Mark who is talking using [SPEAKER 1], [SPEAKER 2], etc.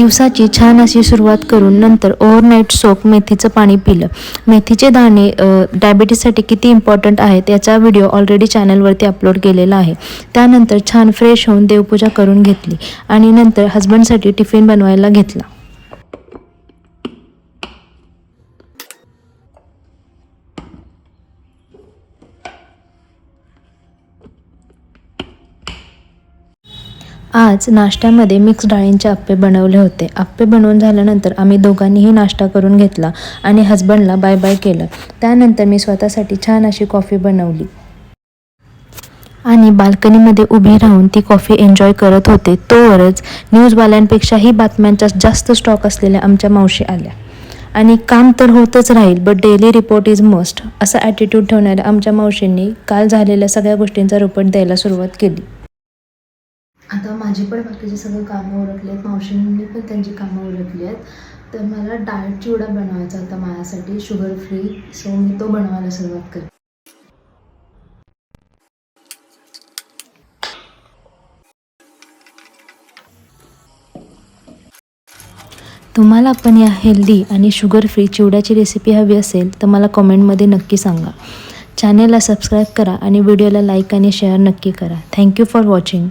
[SPEAKER 1] दिवसाची छान अशी सुरुवात करून नंतर ओव्हरनाईट सोक मेथीचं पाणी पिलं. मेथीचे दाणे डायबिटीजसाठी किती इम्पॉर्टंट आहेत याचा व्हिडिओ ऑलरेडी चॅनलवरती अपलोड केलेला आहे. त्यानंतर छान फ्रेश होऊन देवपूजा करून घेतली आणि नंतर हस्बंडसाठी टिफिन बनवायला घेतला. आज नाश्त्यामध्ये मिक्स डाळींचे अप्पे बनवले होते. अप्पे बनवून झाल्यानंतर आम्ही दोघांनीही नाश्ता करून घेतला आणि हस्बंडला बाय बाय केलं. त्यानंतर मी स्वतःसाठी छान अशी कॉफी बनवली आणि बाल्कनीमध्ये उभी राहून ती कॉफी एन्जॉय करत होते. तोवरच न्यूजवाल्यांपेक्षाही बातम्यांचा जास्त स्टॉक असलेल्या आमच्या मावशी आल्या आणि काम तर होतच राहील but daily report is must असा ॲटिट्यूड ठेवणाऱ्या आमच्या मावशींनी काल झालेल्या सगळ्या गोष्टींचा रिपोर्ट द्यायला सुरुवात केली. आता माझी पण बाकीची सगळं कामं उरकली आहेत, मावशींनी पण त्यांची कामं उरकली आहेत. तर मला डाएट चिवडा बनवायचा होता माझ्यासाठी शुगर फ्री, सो मी तो बनवायला सुरुवात करते. तुम्हाला पण या हेल्दी आणि शुगर फ्री चिवड्याची रेसिपी हवी असेल तर मला कमेंटमध्ये नक्की सांगा. चॅनेलला सबस्क्राईब करा आणि व्हिडिओला लाईक आणि शेअर नक्की करा. Thank you for watching.